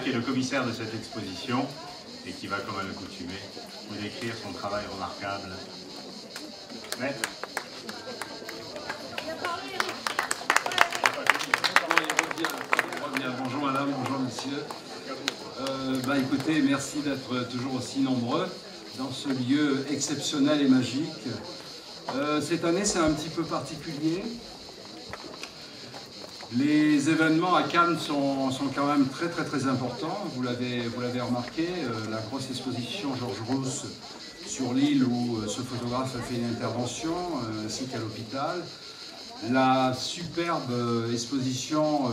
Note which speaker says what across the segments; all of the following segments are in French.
Speaker 1: Qui est le commissaire de cette exposition et qui va, comme à l'accoutumée, vous décrire son travail remarquable. Maître.
Speaker 2: Bonjour madame, bonjour monsieur. Écoutez, merci d'être toujours aussi nombreux dans ce lieu exceptionnel et magique. Cette année, c'est un petit peu particulier. Les événements à Cannes sont quand même très importants, vous l'avez remarqué, la grosse exposition Georges Rousse sur l'île où ce photographe a fait une intervention, ainsi qu'à l'hôpital, la superbe exposition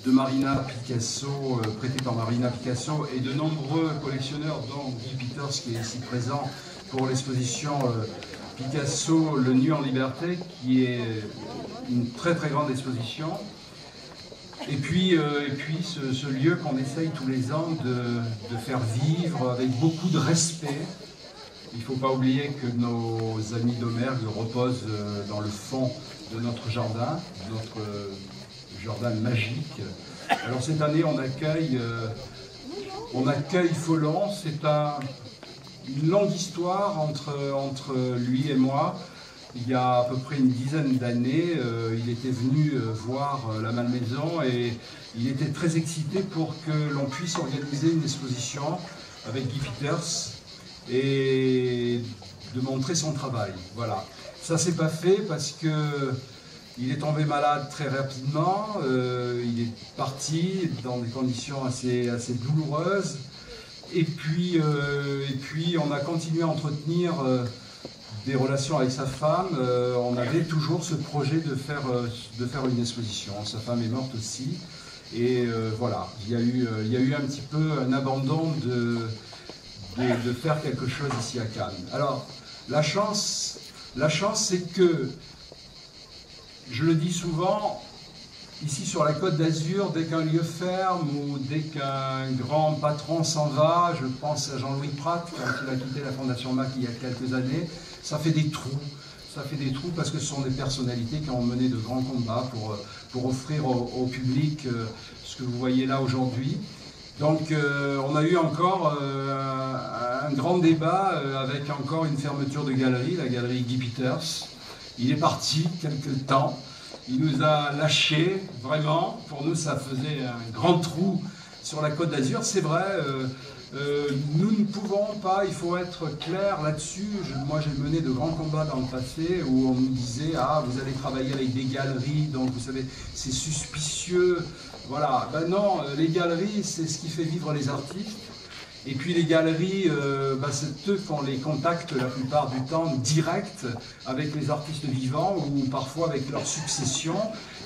Speaker 2: de Marina Picasso, prêtée par Marina Picasso, et de nombreux collectionneurs, dont Guy Peters qui est ici présent pour l'exposition Picasso, Le Nu en liberté, qui est une très grande exposition. Et puis ce lieu qu'on essaye tous les ans de faire vivre avec beaucoup de respect. Il ne faut pas oublier que nos amis d'Aumergue reposent dans le fond de notre jardin magique. Alors cette année on accueille Folon. C'est une longue histoire entre lui et moi. Il y a à peu près une dizaine d'années, il était venu voir la Malmaison et il était très excité pour que l'on puisse organiser une exposition avec Guy Peters et de montrer son travail. Voilà. Ça ne s'est pas fait parce qu'il est tombé malade très rapidement, il est parti dans des conditions assez douloureuses et puis on a continué à entretenir des relations avec sa femme. On avait toujours ce projet de faire une exposition. Sa femme est morte aussi. Et voilà, il y a eu un petit peu un abandon de faire quelque chose ici à Cannes. Alors, la chance c'est que, je le dis souvent, ici sur la Côte d'Azur, dès qu'un lieu ferme ou dès qu'un grand patron s'en va, je pense à Jean-Louis Prat, quand il a quitté la Fondation MAC il y a quelques années, ça fait des trous. Ça fait des trous parce que ce sont des personnalités qui ont mené de grands combats pour offrir au public ce que vous voyez là aujourd'hui. Donc on a eu encore un grand débat avec encore une fermeture de galerie, la galerie Guy Peters. Il est parti quelque temps. Il nous a lâchés, vraiment. Pour nous, ça faisait un grand trou sur la Côte d'Azur. C'est vrai, nous ne pouvons pas, il faut être clair là-dessus. Moi, j'ai mené de grands combats dans le passé où on nous disait « Ah, vous allez travailler avec des galeries, donc vous savez, c'est suspicieux. » Voilà, ben non, les galeries, c'est ce qui fait vivre les artistes. Et puis les galeries, c'est eux qui ont les contacts la plupart du temps directs avec les artistes vivants ou parfois avec leur succession.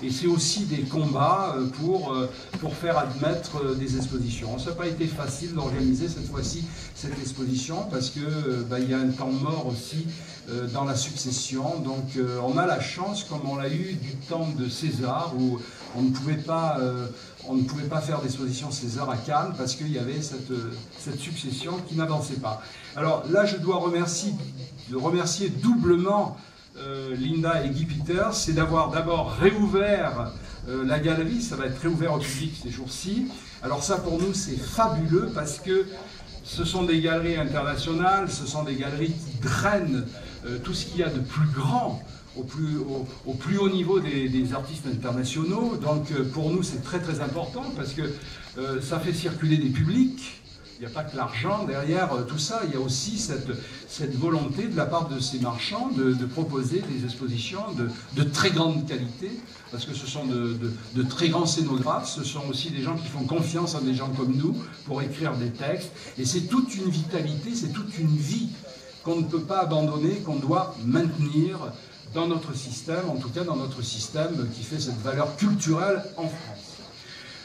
Speaker 2: Et c'est aussi des combats pour faire admettre des expositions. Ça n'a pas été facile d'organiser cette fois-ci cette exposition parce que il y a un temps mort aussi dans la succession. Donc on a la chance, comme on l'a eu du temps de César, où on ne pouvait pas faire d'exposition César à Cannes parce qu'il y avait cette succession qui n'avançait pas. Alors là, je dois remercier doublement Linda et Guy Peters, c'est d'avoir d'abord réouvert la galerie. Ça va être réouvert au public ces jours-ci. Alors ça, pour nous, c'est fabuleux parce que ce sont des galeries internationales, ce sont des galeries qui drainent tout ce qu'il y a de plus grand au plus haut niveau des artistes internationaux. Donc pour nous, c'est très important parce que ça fait circuler des publics. Il n'y a pas que l'argent derrière tout ça, il y a aussi cette volonté de la part de ces marchands de proposer des expositions de très grande qualité, parce que ce sont de très grands scénographes, ce sont aussi des gens qui font confiance à des gens comme nous pour écrire des textes, et c'est toute une vitalité, c'est toute une vie qu'on ne peut pas abandonner, qu'on doit maintenir dans notre système, en tout cas dans notre système qui fait cette valeur culturelle en France.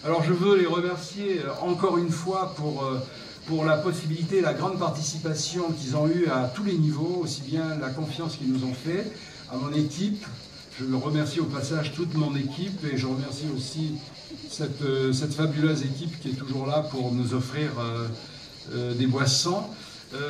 Speaker 2: Alors je veux les remercier encore une fois pour la possibilité, la grande participation qu'ils ont eue à tous les niveaux, aussi bien la confiance qu'ils nous ont fait, à mon équipe. Je remercie au passage toute mon équipe et je remercie aussi cette fabuleuse équipe qui est toujours là pour nous offrir des boissons.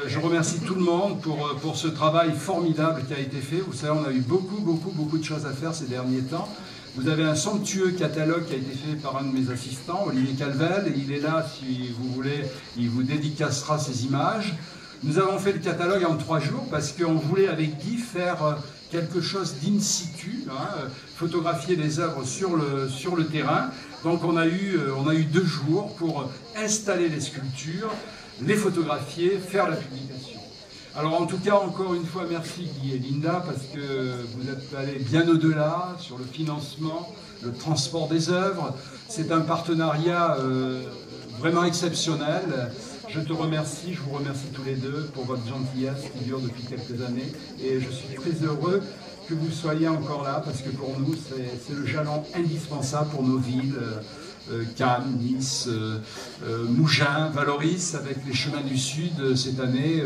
Speaker 2: Je remercie tout le monde pour ce travail formidable qui a été fait. Vous savez, on a eu beaucoup de choses à faire ces derniers temps. Vous avez un somptueux catalogue qui a été fait par un de mes assistants, Olivier Calvel, et il est là si vous voulez, il vous dédicacera ces images. Nous avons fait le catalogue en 3 jours parce qu'on voulait avec Guy faire quelque chose d'in situ, photographier les œuvres sur le terrain. Donc on a eu 2 jours pour installer les sculptures, les photographier, faire la publication. Alors en tout cas, encore une fois, merci Guy et Linda, parce que vous êtes allés bien au-delà sur le financement, le transport des œuvres. C'est un partenariat vraiment exceptionnel. Je te remercie, je vous remercie tous les deux pour votre gentillesse qui dure depuis quelques années. Et je suis très heureux que vous soyez encore là, parce que pour nous, c'est le jalon indispensable pour nos villes. Cannes, Nice, Mougins, Valoris, avec les chemins du Sud cette année.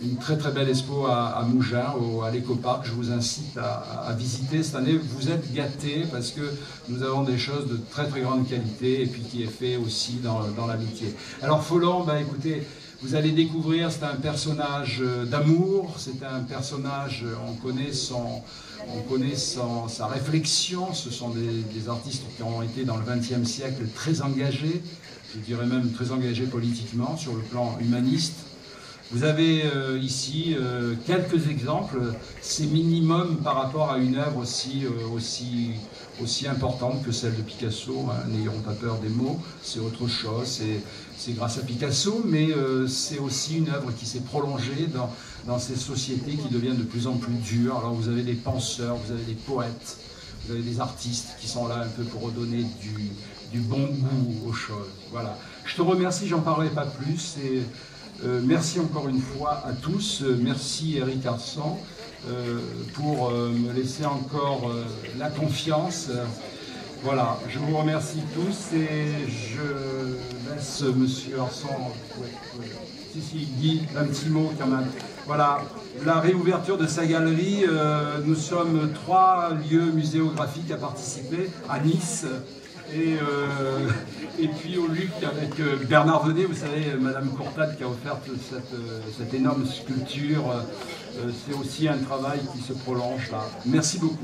Speaker 2: Une très belle expo à Mougins, à l'éco-parc. Je vous incite à visiter cette année. Vous êtes gâtés parce que nous avons des choses de très grande qualité et puis qui est fait aussi dans l'amitié. Alors Folon, écoutez, vous allez découvrir, c'est un personnage d'amour, c'est un personnage, on connaît sa réflexion, ce sont des artistes qui ont été dans le XXe siècle très engagés, je dirais même très engagés politiquement sur le plan humaniste. Vous avez ici quelques exemples, c'est minimum par rapport à une œuvre aussi importante que celle de Picasso, n'ayons pas peur des mots, c'est autre chose, c'est grâce à Picasso, mais c'est aussi une œuvre qui s'est prolongée dans ces sociétés qui deviennent de plus en plus dures. Alors vous avez des penseurs, vous avez des poètes, vous avez des artistes qui sont là un peu pour redonner du bon goût aux choses. Voilà. Je te remercie, j'en parlerai pas plus. Merci encore une fois à tous. Merci Eric Arsan pour me laisser encore la confiance. Voilà, je vous remercie tous et je laisse Monsieur Arsan, Guy, un petit mot quand même. Voilà, la réouverture de sa galerie, nous sommes 3 lieux muséographiques à participer, à Nice. Et puis au Luc avec Bernard Venet, vous savez, Madame Courtade qui a offert cette énorme sculpture. C'est aussi un travail qui se prolonge là. Merci beaucoup.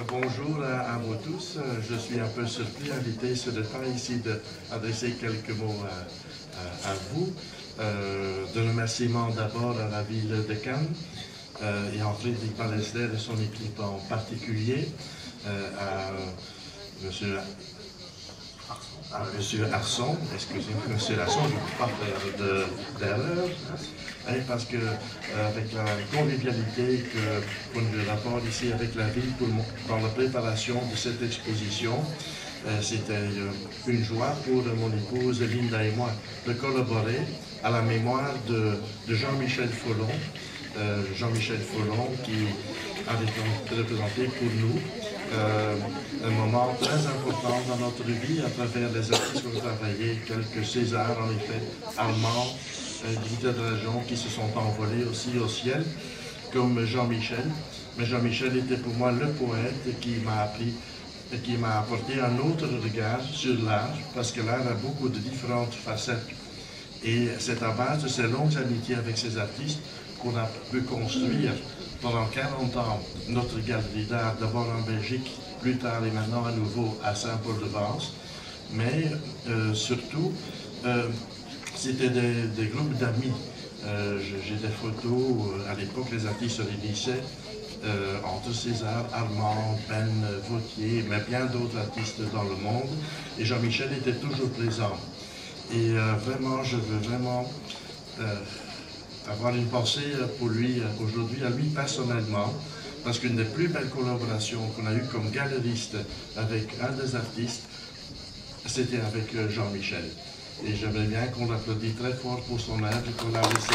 Speaker 3: Bonjour à vous tous. Je suis un peu surpris à l'idée ce temps ici d'adresser quelques mots à vous. De remerciements d'abord à la ville de Cannes et à Frédéric Ballester et son équipe en particulier, à Monsieur Arsan, excusez-moi, Monsieur Arsan, je ne peux pas faire d'erreur, parce que avec la convivialité qu'on nous rapporte ici avec la ville dans la préparation de cette exposition, c'était une joie pour mon épouse Linda et moi de collaborer à la mémoire de Jean-Michel Folon. Jean-Michel Folon qui avait représenté pour nous un moment très important dans notre vie à travers les artistes qui ont travaillé, quelques Césars en effet, allemands, Dieter Dragon qui se sont envolés aussi au ciel, comme Jean-Michel. Mais Jean-Michel était pour moi le poète qui m'a appris et qui m'a apporté un autre regard sur l'art, parce que l'art a beaucoup de différentes facettes. Et c'est à base de ces longues amitiés avec ces artistes qu'on a pu construire pendant 40 ans notre galerie d'art, d'abord en Belgique, plus tard et maintenant à nouveau à Saint-Paul-de-Vence. Mais surtout, c'était des groupes d'amis. J'ai des photos, à l'époque les artistes se réunissaient entre César, Armand, Ben, Vautier, mais bien d'autres artistes dans le monde. Et Jean-Michel était toujours présent. Et vraiment, je veux vraiment avoir une pensée pour lui aujourd'hui, à lui personnellement, parce qu'une des plus belles collaborations qu'on a eues comme galeriste avec un des artistes, c'était avec Jean-Michel. Et j'aimerais bien qu'on l'applaudisse très fort pour son œuvre qu'on a laissé.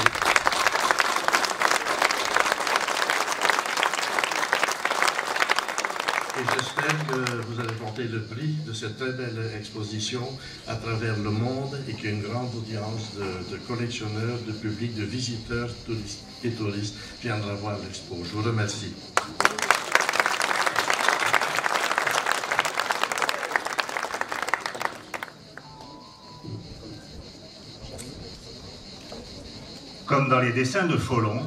Speaker 3: Et j'espère que vous allez porter le prix de cette très belle exposition à travers le monde et qu'une grande audience de collectionneurs, de public, de visiteurs et touristes viendra voir l'expo. Je vous remercie.
Speaker 1: Comme dans les dessins de Folon,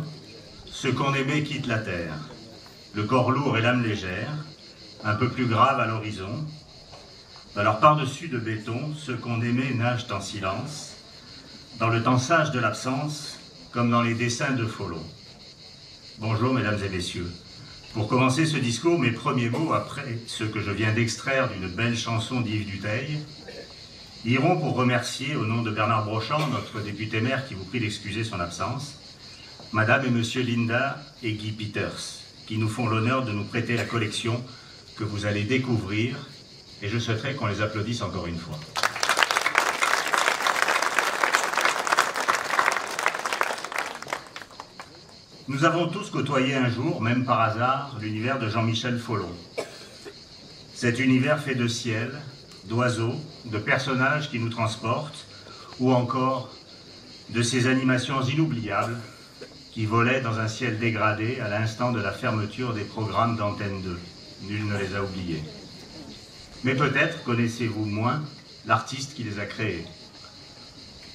Speaker 1: ce qu'on aimait quitte la terre. Le corps lourd et l'âme légère, un peu plus grave à l'horizon. Alors par-dessus de béton, ceux qu'on aimait nagent en silence, dans le temps sage de l'absence, comme dans les dessins de Folon. Bonjour mesdames et messieurs. Pour commencer ce discours, mes premiers mots, après ceux que je viens d'extraire d'une belle chanson d'Yves Dutheil, iront pour remercier, au nom de Bernard Brochant, notre député maire qui vous prie d'excuser son absence, Madame et Monsieur Linda et Guy Peters, qui nous font l'honneur de nous prêter la collection que vous allez découvrir, et je souhaiterais qu'on les applaudisse encore une fois. Nous avons tous côtoyé un jour, même par hasard, l'univers de Jean-Michel Folon. Cet univers fait de ciel, d'oiseaux, de personnages qui nous transportent, ou encore de ces animations inoubliables qui volaient dans un ciel dégradé à l'instant de la fermeture des programmes d'Antenne 2. Nul ne les a oubliés. Mais peut-être connaissez-vous moins l'artiste qui les a créés.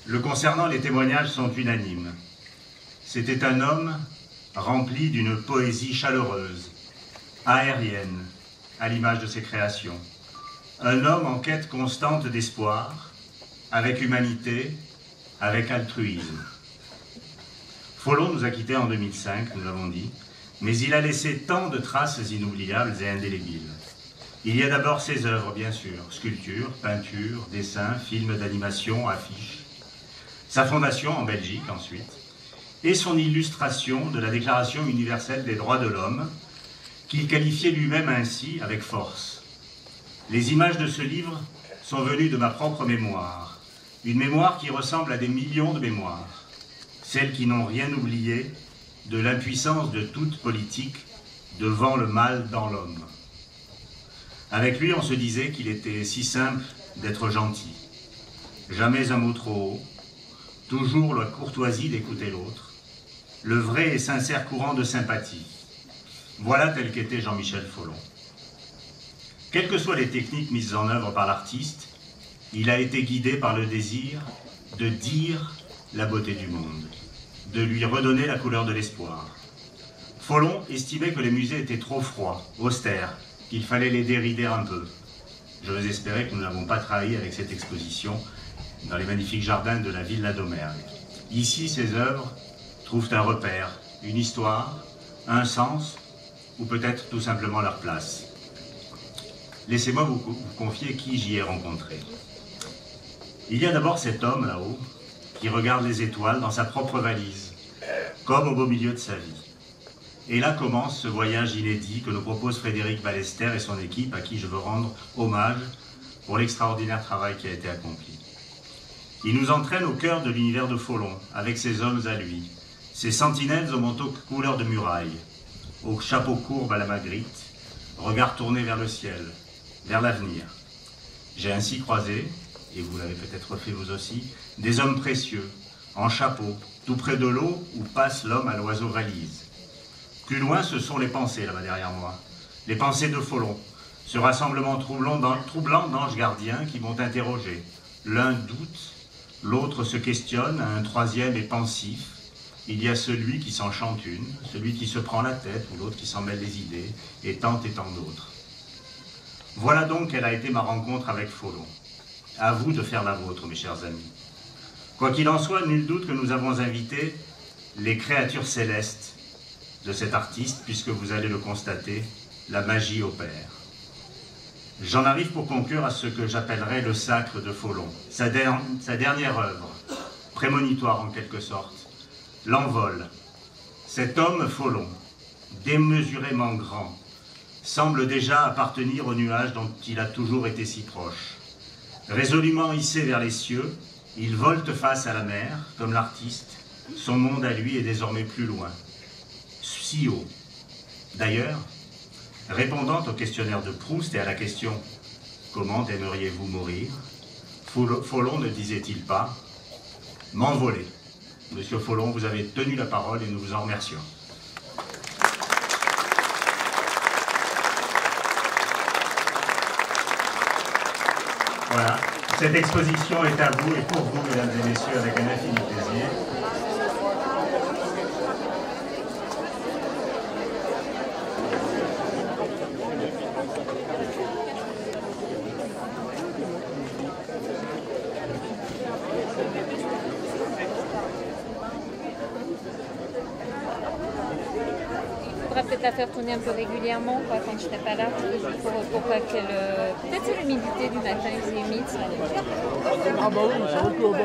Speaker 1: Le concernant, les témoignages sont unanimes. C'était un homme rempli d'une poésie chaleureuse, aérienne, à l'image de ses créations. Un homme en quête constante d'espoir, avec humanité, avec altruisme. Folon nous a quittés en 2005, nous l'avons dit, mais il a laissé tant de traces inoubliables et indélébiles. Il y a d'abord ses œuvres, bien sûr, sculptures, peintures, dessins, films d'animation, affiches. Sa fondation en Belgique, ensuite, et son illustration de la Déclaration universelle des droits de l'homme, qu'il qualifiait lui-même ainsi, avec force. Les images de ce livre sont venues de ma propre mémoire, une mémoire qui ressemble à des millions de mémoires, celles qui n'ont rien oublié de l'impuissance de toute politique devant le mal dans l'homme. Avec lui, on se disait qu'il était si simple d'être gentil. Jamais un mot trop haut, toujours la courtoisie d'écouter l'autre, le vrai et sincère courant de sympathie. Voilà tel qu'était Jean-Michel Folon. Quelles que soient les techniques mises en œuvre par l'artiste, il a été guidé par le désir de dire la beauté du monde, de lui redonner la couleur de l'espoir. Folon estimait que les musées étaient trop froids, austères, qu'il fallait les dérider un peu. Je veux espérer que nous n'avons pas trahi avec cette exposition dans les magnifiques jardins de la Villa d'Aumergue. Ici, ces œuvres trouvent un repère, une histoire, un sens, ou peut-être tout simplement leur place. Laissez-moi vous confier qui j'y ai rencontré. Il y a d'abord cet homme là-haut qui regarde les étoiles dans sa propre valise, comme au beau milieu de sa vie. Et là commence ce voyage inédit que nous propose Frédéric Ballester et son équipe, à qui je veux rendre hommage pour l'extraordinaire travail qui a été accompli. Il nous entraîne au cœur de l'univers de Folon, avec ses hommes à lui, ses sentinelles au manteau couleur de muraille, au chapeau courbe à la Magritte, regard tourné vers le ciel, vers l'avenir. J'ai ainsi croisé, et vous l'avez peut-être fait vous aussi, des hommes précieux, en chapeau, tout près de l'eau où passe l'homme à l'oiseau valise. Plus loin, ce sont les pensées, là-bas derrière moi, les pensées de Folon, ce rassemblement troublant d'anges gardiens qui m'ont interrogé. L'un doute, l'autre se questionne, un troisième est pensif. Il y a celui qui s'en chante une, celui qui se prend la tête, ou l'autre qui s'en mêle les idées, et tant d'autres. Voilà donc quelle a été ma rencontre avec Folon. À vous de faire la vôtre, mes chers amis. Quoi qu'il en soit, nul doute que nous avons invité les créatures célestes de cet artiste, puisque vous allez le constater, la magie opère. J'en arrive pour conclure à ce que j'appellerais le sacre de Folon, sa dernière œuvre, prémonitoire en quelque sorte, l'envol. Cet homme Folon, démesurément grand, semble déjà appartenir au nuage dont il a toujours été si proche. Résolument hissé vers les cieux, Il volte-face à la mer, comme l'artiste. Son monde à lui est désormais plus loin, si haut. D'ailleurs, répondant au questionnaire de Proust et à la question « Comment aimeriez-vous mourir ?», Folon ne disait-il pas « M'envoler ». Monsieur Folon, vous avez tenu la parole et nous vous en remercions. Voilà, cette exposition est à vous et pour vous, mesdames et messieurs, avec un infini plaisir.
Speaker 4: Il faudra peut-être la faire tourner un peu régulièrement quoi, quand je serai pas là, pour pas qu'elle... Peut-être c'est l'humidité du matin, il faisait humide. Ça
Speaker 5: Ah bah oui, c'est beaucoup,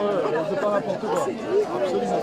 Speaker 5: c'est pas n'importe quoi. Absolument.